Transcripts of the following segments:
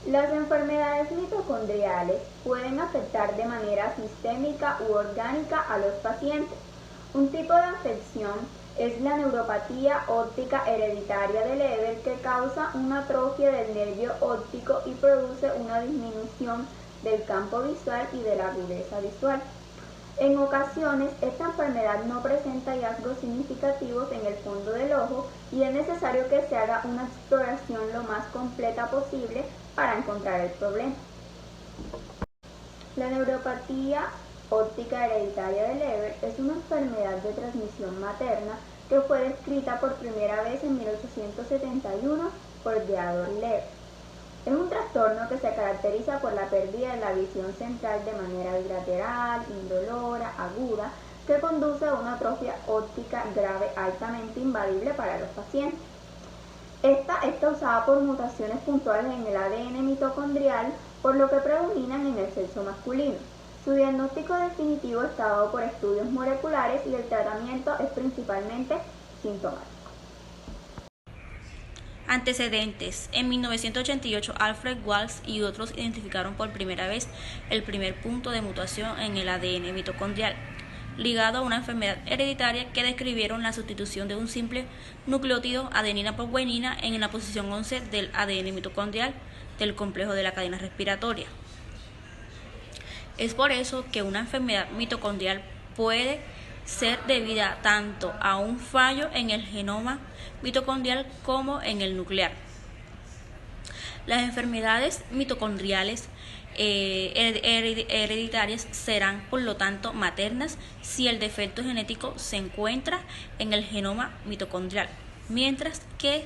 Las enfermedades mitocondriales pueden afectar de manera sistémica u orgánica a los pacientes. Un tipo de afección es la neuropatía óptica hereditaria de Leber, que causa una atrofia del nervio óptico y produce una disminución del campo visual y de la agudeza visual. En ocasiones, esta enfermedad no presenta hallazgos significativos en el fondo del ojo y es necesario que se haga una exploración lo más completa posible para encontrar el problema. La neuropatía óptica hereditaria de Leber es una enfermedad de transmisión materna que fue descrita por primera vez en 1871 por Theodor Leber. Es un trastorno que se caracteriza por la pérdida de la visión central de manera bilateral, indolora, aguda, que conduce a una atrofia óptica grave altamente invasible para los pacientes. Esta es causada por mutaciones puntuales en el ADN mitocondrial, por lo que predominan en el sexo masculino. Su diagnóstico definitivo está dado por estudios moleculares y el tratamiento es principalmente sintomático. Antecedentes. En 1988, Alfred Wallace y otros identificaron por primera vez el primer punto de mutación en el ADN mitocondrial, ligado a una enfermedad hereditaria, que describieron la sustitución de un simple nucleótido adenina por guanina en la posición 11 del ADN mitocondrial del complejo de la cadena respiratoria. Es por eso que una enfermedad mitocondrial puede ser debida tanto a un fallo en el genoma mitocondrial como en el nuclear. Las enfermedades mitocondriales hereditarias serán, por lo tanto, maternas si el defecto genético se encuentra en el genoma mitocondrial, mientras que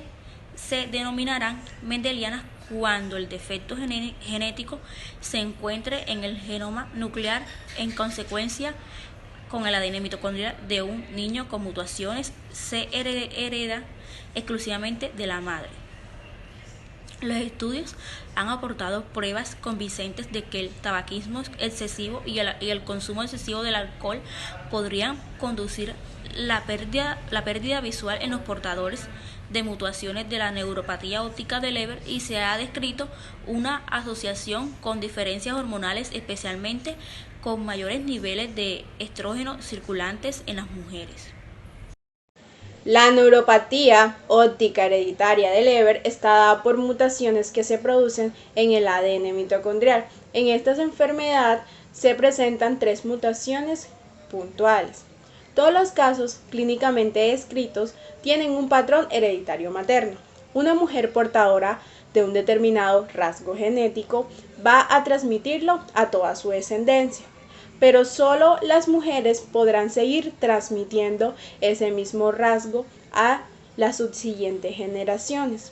se denominarán mendelianas cuando el defecto genético se encuentre en el genoma nuclear. En consecuencia, con el ADN mitocondrial de un niño con mutaciones se hereda exclusivamente de la madre. Los estudios han aportado pruebas convincentes de que el tabaquismo excesivo y el consumo excesivo del alcohol podrían conducir la pérdida visual en los portadores de mutaciones de la neuropatía óptica de Leber, y se ha descrito una asociación con diferencias hormonales, especialmente con mayores niveles de estrógeno circulantes en las mujeres. La neuropatía óptica hereditaria de Leber está dada por mutaciones que se producen en el ADN mitocondrial. En esta enfermedad se presentan 3 mutaciones puntuales. Todos los casos clínicamente descritos tienen un patrón hereditario materno. Una mujer portadora de un determinado rasgo genético va a transmitirlo a toda su descendencia, pero solo las mujeres podrán seguir transmitiendo ese mismo rasgo a las subsiguientes generaciones.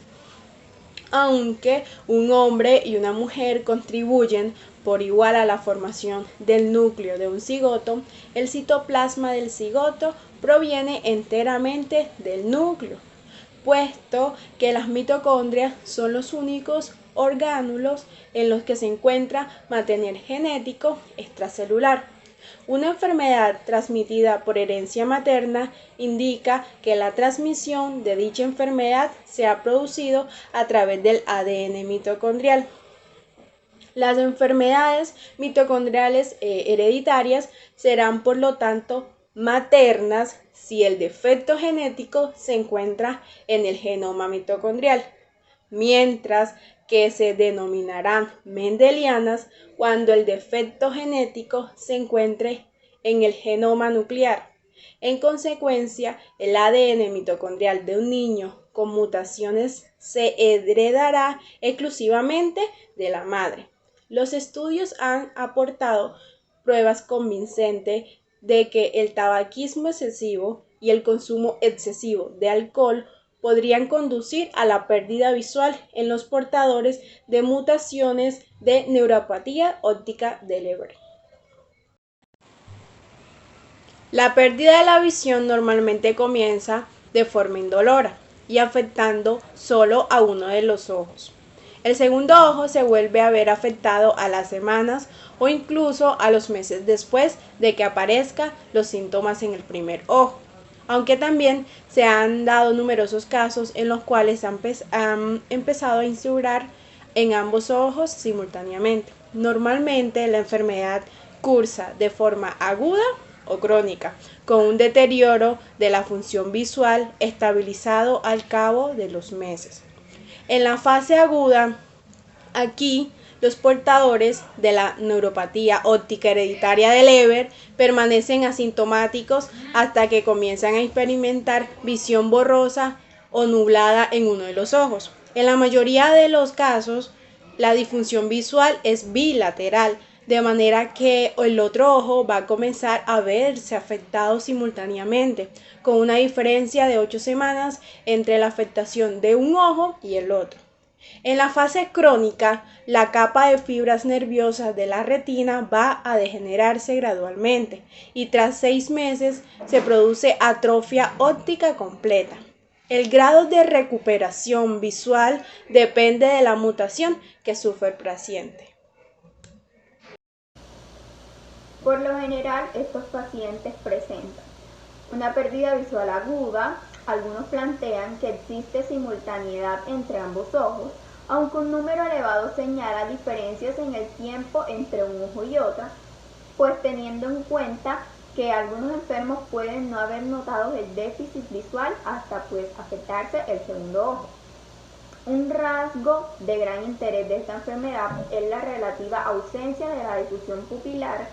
Aunque un hombre y una mujer contribuyen por igual a la formación del núcleo de un cigoto, el citoplasma del cigoto proviene enteramente del núcleo, puesto que las mitocondrias son los únicos orgánulos en los que se encuentra material genético extracelular. Una enfermedad transmitida por herencia materna indica que la transmisión de dicha enfermedad se ha producido a través del ADN mitocondrial. Las enfermedades mitocondriales hereditarias serán, por lo tanto, maternas si el defecto genético se encuentra en el genoma mitocondrial, mientras que se denominarán mendelianas cuando el defecto genético se encuentre en el genoma nuclear. En consecuencia, el ADN mitocondrial de un niño con mutaciones se heredará exclusivamente de la madre. Los estudios han aportado pruebas convincentes de que el tabaquismo excesivo y el consumo excesivo de alcohol podrían conducir a la pérdida visual en los portadores de mutaciones de neuropatía óptica de Leber. La pérdida de la visión normalmente comienza de forma indolora y afectando solo a uno de los ojos. El segundo ojo se vuelve a ver afectado a las semanas o incluso a los meses después de que aparezcan los síntomas en el primer ojo, aunque también se han dado numerosos casos en los cuales han empezado a instaurar en ambos ojos simultáneamente. Normalmente la enfermedad cursa de forma aguda o crónica, con un deterioro de la función visual estabilizado al cabo de los meses. En la fase aguda, aquí los portadores de la neuropatía óptica hereditaria de Leber permanecen asintomáticos hasta que comienzan a experimentar visión borrosa o nublada en uno de los ojos. En la mayoría de los casos, la disfunción visual es bilateral, de manera que el otro ojo va a comenzar a verse afectado simultáneamente, con una diferencia de 8 semanas entre la afectación de un ojo y el otro. En la fase crónica, la capa de fibras nerviosas de la retina va a degenerarse gradualmente y tras 6 meses se produce atrofia óptica completa. El grado de recuperación visual depende de la mutación que sufre el paciente. Por lo general, estos pacientes presentan una pérdida visual aguda. Algunos plantean que existe simultaneidad entre ambos ojos, aunque un número elevado señala diferencias en el tiempo entre un ojo y otro, pues teniendo en cuenta que algunos enfermos pueden no haber notado el déficit visual hasta afectarse el segundo ojo. Un rasgo de gran interés de esta enfermedad es la relativa ausencia de la difusión pupilar,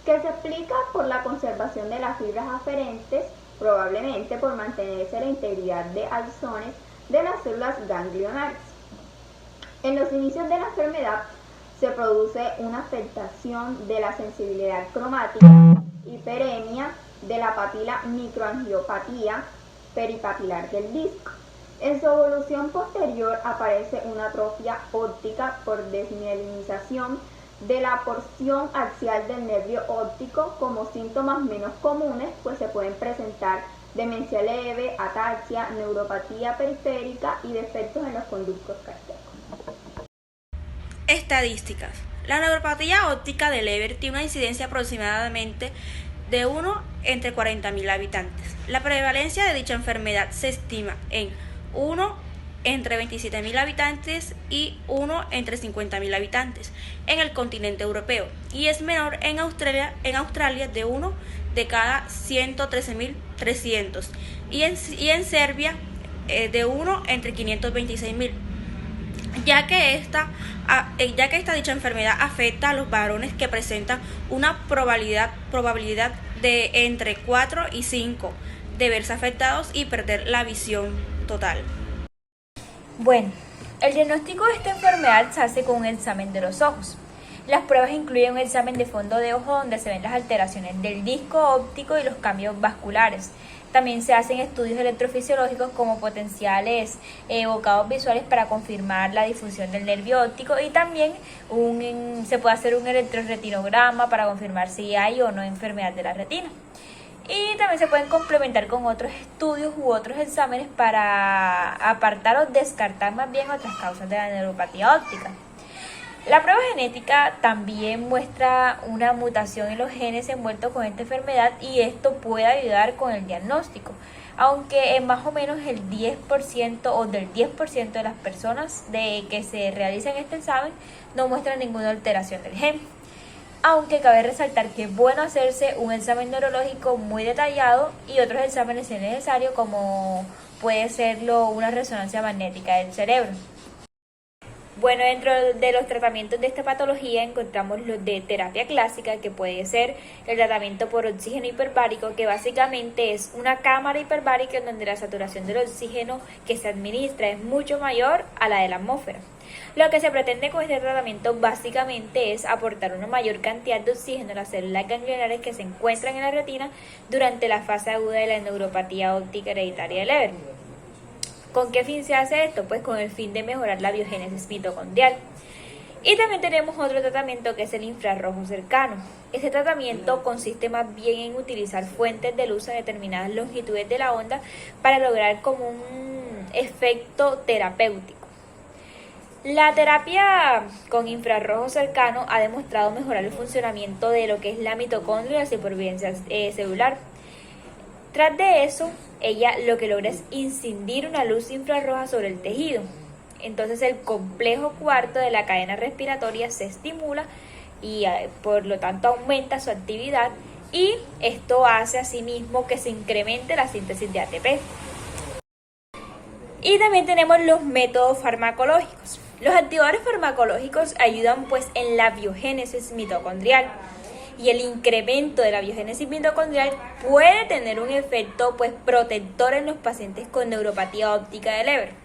que se explica por la conservación de las fibras aferentes, probablemente por mantenerse la integridad de axones de las células ganglionares. En los inicios de la enfermedad se produce una afectación de la sensibilidad cromática, hiperemia, de la papila, microangiopatía peripapilar del disco. En su evolución posterior aparece una atrofia óptica por desmielinización de la porción axial del nervio óptico. Como síntomas menos comunes, pues se pueden presentar demencia leve, ataxia, neuropatía periférica y defectos en los conductos cardíacos. Estadísticas. La neuropatía óptica de Leber tiene una incidencia aproximadamente de 1 entre 40.000 habitantes. La prevalencia de dicha enfermedad se estima en 1 entre 27.000 habitantes y 1 entre 50.000 habitantes en el continente europeo, y es menor en Australia de 1 de cada 113.300 y en Serbia de 1 entre 526.000, ya que esta dicha enfermedad afecta a los varones que presentan una probabilidad de entre 4 y 5 de verse afectados y perder la visión total. Bueno, el diagnóstico de esta enfermedad se hace con un examen de los ojos. Las pruebas incluyen un examen de fondo de ojo donde se ven las alteraciones del disco óptico y los cambios vasculares. También se hacen estudios electrofisiológicos como potenciales evocados visuales para confirmar la difusión del nervio óptico, y también se puede hacer un electroretinograma para confirmar si hay o no enfermedad de la retina. Y también se pueden complementar con otros estudios u otros exámenes para apartar o descartar más bien otras causas de la neuropatía óptica. La prueba genética también muestra una mutación en los genes envueltos con esta enfermedad, y esto puede ayudar con el diagnóstico, aunque en más o menos el 10% o del 10% de las personas que se realizan este examen no muestran ninguna alteración del gen. Aunque cabe resaltar que es bueno hacerse un examen neurológico muy detallado y otros exámenes si es necesario, como puede serlo una resonancia magnética del cerebro. Bueno, dentro de los tratamientos de esta patología encontramos los de terapia clásica, que puede ser el tratamiento por oxígeno hiperbárico, que básicamente es una cámara hiperbárica en donde la saturación del oxígeno que se administra es mucho mayor a la de la atmósfera. Lo que se pretende con este tratamiento básicamente es aportar una mayor cantidad de oxígeno a las células ganglionares que se encuentran en la retina durante la fase aguda de la neuropatía óptica hereditaria de Leber. ¿Con qué fin se hace esto? Pues con el fin de mejorar la biogénesis mitocondrial. Y también tenemos otro tratamiento que es el infrarrojo cercano. Este tratamiento consiste más bien en utilizar fuentes de luz a determinadas longitudes de la onda para lograr como un efecto terapéutico. La terapia con infrarrojo cercano ha demostrado mejorar el funcionamiento de lo que es la mitocondria y la supervivencia celular. Tras de eso, ella lo que logra es incidir una luz infrarroja sobre el tejido. Entonces el complejo cuarto de la cadena respiratoria se estimula y por lo tanto aumenta su actividad, y esto hace asimismo que se incremente la síntesis de ATP. Y también tenemos los métodos farmacológicos. Los activadores farmacológicos ayudan pues en la biogénesis mitocondrial, y el incremento de la biogénesis mitocondrial puede tener un efecto pues protector en los pacientes con neuropatía óptica de Leber.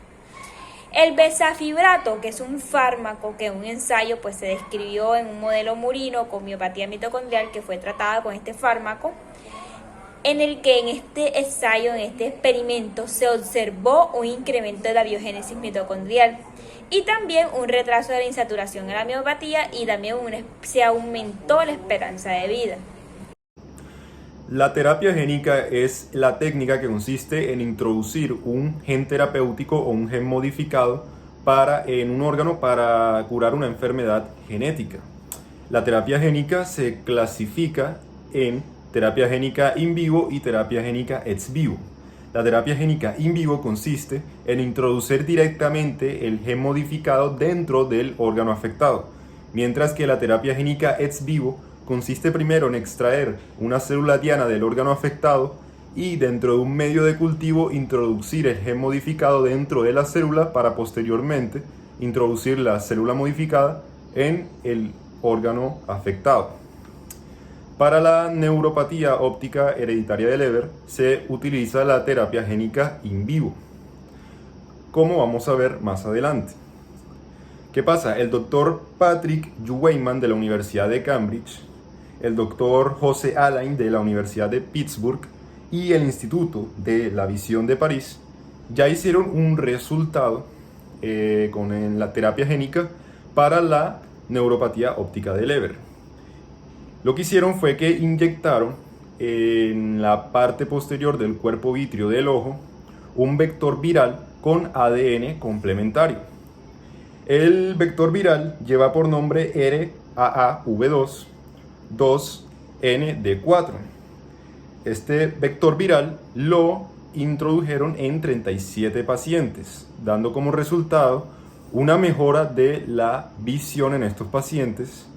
El bezafibrato, que es un fármaco que en un ensayo pues se describió en un modelo murino con miopatía mitocondrial que fue tratada con este fármaco, en el que en este ensayo, en este experimento, se observó un incremento de la biogénesis mitocondrial y también un retraso de la insaturación en la miopatía, y también se aumentó la esperanza de vida. La terapia génica es la técnica que consiste en introducir un gen terapéutico o un gen modificado en un órgano para curar una enfermedad genética. La terapia génica se clasifica en terapia génica in vivo y terapia génica ex vivo. La terapia génica in vivo consiste en introducir directamente el gen modificado dentro del órgano afectado, mientras que la terapia génica ex vivo consiste primero en extraer una célula diana del órgano afectado y dentro de un medio de cultivo introducir el gen modificado dentro de la célula para posteriormente introducir la célula modificada en el órgano afectado. Para la neuropatía óptica hereditaria de Leber se utiliza la terapia génica in vivo, como vamos a ver más adelante. ¿Qué pasa? El doctor Patrick Juweiman de la Universidad de Cambridge, el doctor José Alain de la Universidad de Pittsburgh y el Instituto de la Visión de París ya hicieron un resultado con la terapia génica para la neuropatía óptica de Leber. Lo que hicieron fue que inyectaron en la parte posterior del cuerpo vítreo del ojo un vector viral con ADN complementario. El vector viral lleva por nombre RAAV2 2ND4. Este vector viral lo introdujeron en 37 pacientes, dando como resultado una mejora de la visión en estos pacientes.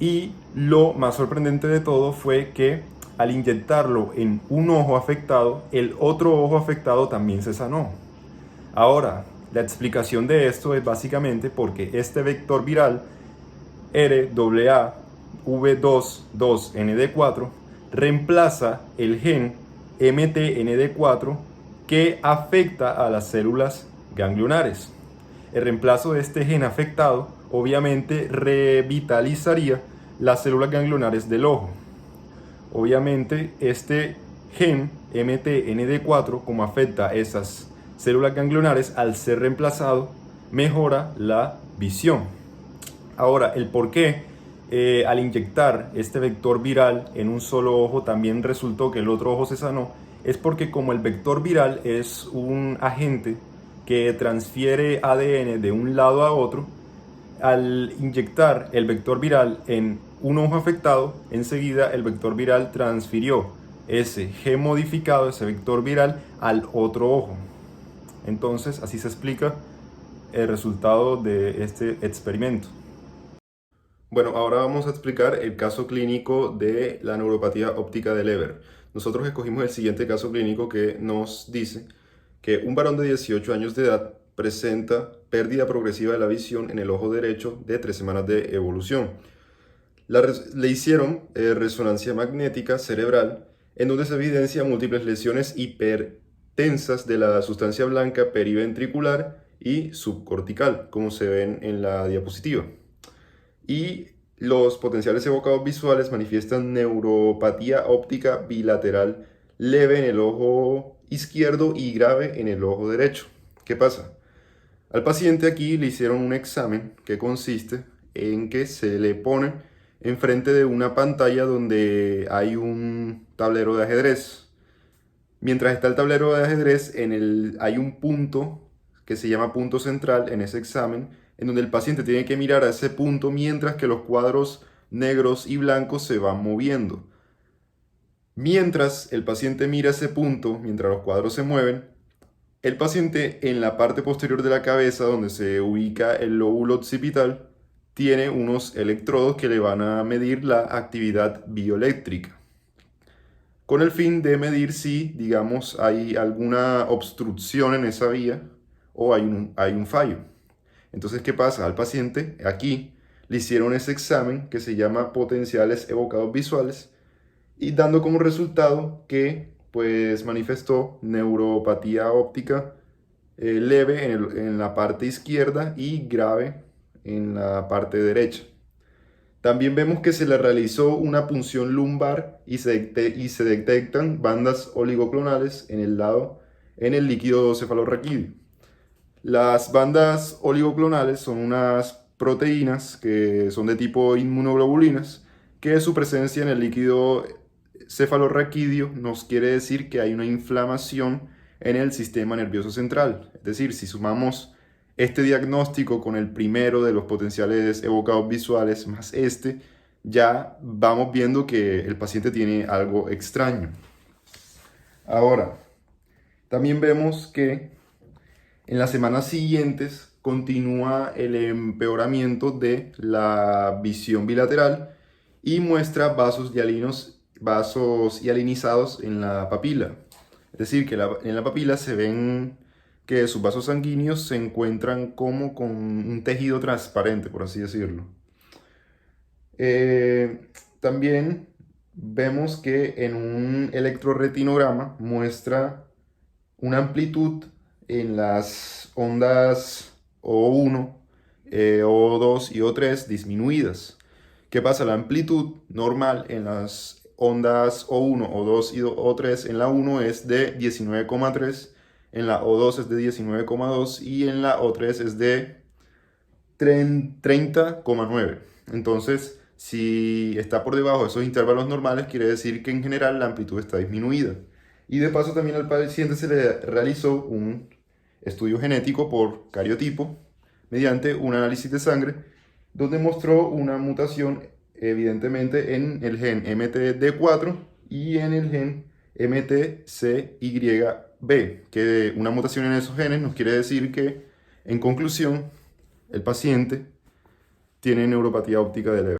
Y lo más sorprendente de todo fue que al inyectarlo en un ojo afectado, el otro ojo afectado también se sanó. Ahora, la explicación de esto es básicamente porque este vector viral RAAV2-2ND4 reemplaza el gen MTND4 que afecta a las células ganglionares. El reemplazo de este gen afectado obviamente revitalizaría las células ganglionares del ojo. Obviamente este gen MTND4, como afecta a esas células ganglionares, al ser reemplazado mejora la visión. Ahora, el por qué al inyectar este vector viral en un solo ojo también resultó que el otro ojo se sanó, es porque como el vector viral es un agente que transfiere ADN de un lado a otro, al inyectar el vector viral en un ojo afectado, enseguida el vector viral transfirió ese gen modificado, ese vector viral, al otro ojo. Entonces, así se explica el resultado de este experimento. Bueno, ahora vamos a explicar el caso clínico de la neuropatía óptica de Leber. Nosotros escogimos el siguiente caso clínico que nos dice que un varón de 18 años de edad presenta pérdida progresiva de la visión en el ojo derecho de 3 semanas de evolución. Le hicieron resonancia magnética cerebral, en donde se evidencian múltiples lesiones hipertensas de la sustancia blanca periventricular y subcortical, como se ven en la diapositiva. Y los potenciales evocados visuales manifiestan neuropatía óptica bilateral leve en el ojo izquierdo y grave en el ojo derecho. ¿Qué pasa? Al paciente aquí le hicieron un examen que consiste en que se le pone enfrente de una pantalla donde hay un tablero de ajedrez. Mientras está el tablero de ajedrez, hay un punto que se llama punto central en ese examen, en donde el paciente tiene que mirar a ese punto mientras que los cuadros negros y blancos se van moviendo. Mientras el paciente mira ese punto, mientras los cuadros se mueven, El paciente, en la parte posterior de la cabeza, donde se ubica el lóbulo occipital, tiene unos electrodos que le van a medir la actividad bioeléctrica, con el fin de medir si, digamos, hay alguna obstrucción en esa vía o hay un fallo. Entonces, ¿qué pasa? Al paciente, aquí, le hicieron ese examen que se llama potenciales evocados visuales, y dando como resultado que pues manifestó neuropatía óptica leve en la parte izquierda y grave en la parte derecha. También vemos que se le realizó una punción lumbar y se detectan bandas oligoclonales en el líquido cefalorraquídeo. Las bandas oligoclonales son unas proteínas que son de tipo inmunoglobulinas, que su presencia en el líquido cefalorraquídeo nos quiere decir que hay una inflamación en el sistema nervioso central. Es decir, si sumamos este diagnóstico con el primero de los potenciales evocados visuales más ya vamos viendo que el paciente tiene algo extraño. Ahora, también vemos que en las semanas siguientes continúa el empeoramiento de la visión bilateral y muestra vasos hialinizados en la papila. Es decir, que en la papila se ven que sus vasos sanguíneos se encuentran como con un tejido transparente, por así decirlo. También vemos que en un electroretinograma muestra una amplitud en las ondas O1, O2 y O3 disminuidas. ¿Qué pasa? La amplitud normal en las ondas O1, O2 y O3 en la 1 es de 19,3, en la O2 es de 19,2 y en la O3 es de 30,9. Entonces, si está por debajo de esos intervalos normales, quiere decir que en general la amplitud está disminuida. Y de paso también al paciente se le realizó un estudio genético por cariotipo mediante un análisis de sangre, donde mostró una mutación evidentemente en el gen MTD4 y en el gen MTCYB, que una mutación en esos genes nos quiere decir que, en conclusión, el paciente tiene neuropatía óptica de Leber.